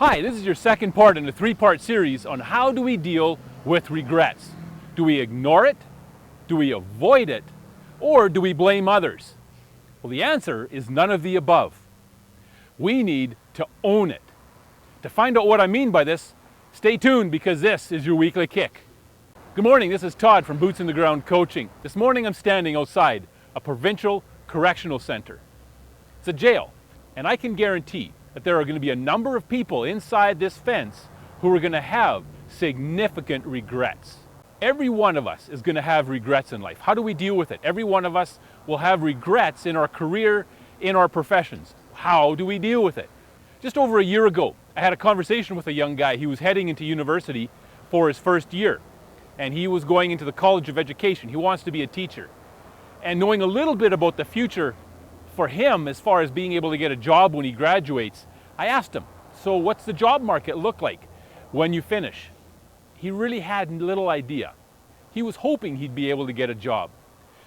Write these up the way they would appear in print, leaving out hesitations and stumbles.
Hi, this is your second part in a three-part series on how do we deal with regrets. Do we ignore it? Do we avoid it? Or do we blame others? Well, the answer is none of the above. We need to own it. To find out what I mean by this, stay tuned because this is your weekly kick. Good morning, this is Todd from Boots in the Ground Coaching. This morning I'm standing outside a provincial correctional center. It's a jail, and I can guarantee that there are going to be a number of people inside this fence who are going to have significant regrets. Every one of us is going to have regrets in life. How do we deal with it? Every one of us will have regrets in our career, in our professions. How do we deal with it? Just over a year ago, I had a conversation with a young guy. He was heading into university for his first year, and he was going into the College of Education. He wants to be a teacher. And knowing a little bit about the future for him as far as being able to get a job when he graduates, I asked him, so what's the job market look like when you finish? He really had little idea. He was hoping he'd be able to get a job.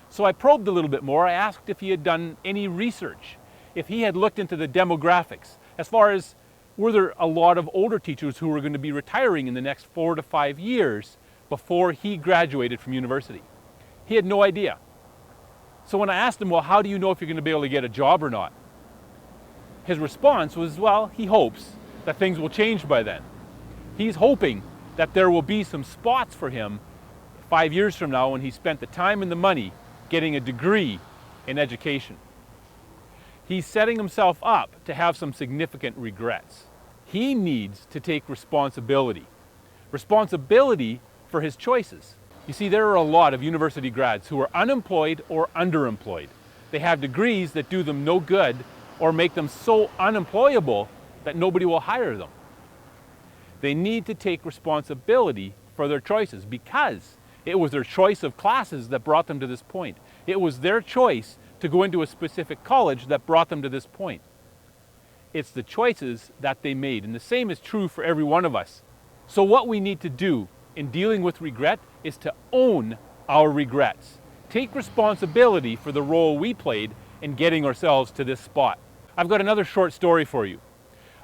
So I probed a little bit more. I asked if he had done any research, if he had looked into the demographics, as far as were there a lot of older teachers who were going to be retiring in the next 4 to 5 years before he graduated from university. He had no idea. So when I asked him, well, how do you know if you're going to be able to get a job or not? His response was, well, he hopes that things will change by then. He's hoping that there will be some spots for him 5 years from now when he spent the time and the money getting a degree in education. He's setting himself up to have some significant regrets. He needs to take responsibility. Responsibility for his choices. You see, there are a lot of university grads who are unemployed or underemployed. They have degrees that do them no good or make them so unemployable that nobody will hire them. They need to take responsibility for their choices because it was their choice of classes that brought them to this point. It was their choice to go into a specific college that brought them to this point. It's the choices that they made, and the same is true for every one of us. So what we need to do in dealing with regret is to own our regrets. Take responsibility for the role we played in getting ourselves to this spot. I've got another short story for you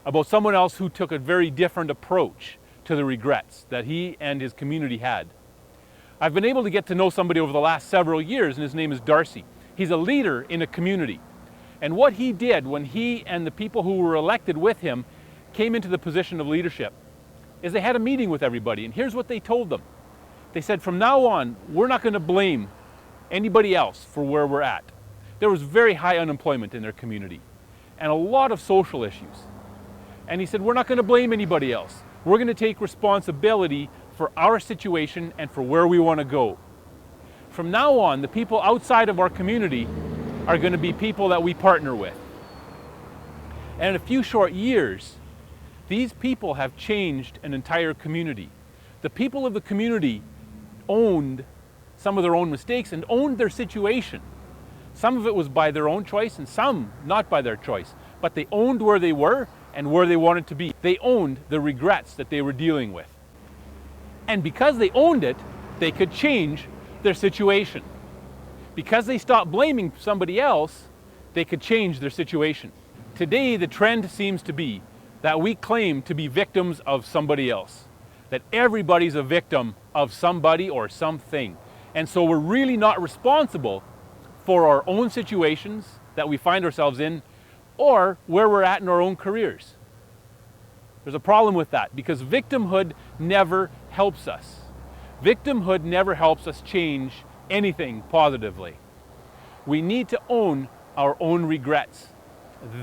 about someone else who took a very different approach to the regrets that he and his community had. I've been able to get to know somebody over the last several years, and his name is Darcy. He's a leader in a community. And what he did when he and the people who were elected with him came into the position of leadership is they had a meeting with everybody, and here's what they told them. They said, from now on, we're not going to blame anybody else for where we're at. There was very high unemployment in their community and a lot of social issues. And he said, we're not going to blame anybody else. We're going to take responsibility for our situation and for where we want to go. From now on, the people outside of our community are going to be people that we partner with. And in a few short years, these people have changed an entire community. The people of the community owned some of their own mistakes and owned their situation. Some of it was by their own choice and some not by their choice, but they owned where they were and where they wanted to be. They owned the regrets that they were dealing with. And because they owned it, they could change their situation. Because they stopped blaming somebody else, they could change their situation. Today, the trend seems to be that we claim to be victims of somebody else. That everybody's a victim of somebody or something. And so we're really not responsible for our own situations that we find ourselves in or where we're at in our own careers. There's a problem with that because victimhood never helps us. Victimhood never helps us change anything positively. We need to own our own regrets.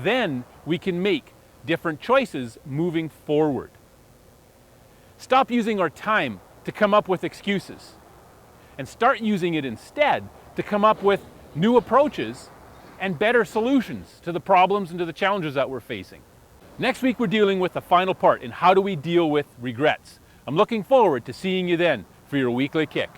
Then we can make different choices moving forward. Stop using our time to come up with excuses and start using it instead to come up with new approaches and better solutions to the problems and to the challenges that we're facing. Next week, we're dealing with the final part in how do we deal with regrets. I'm looking forward to seeing you then for your weekly kick.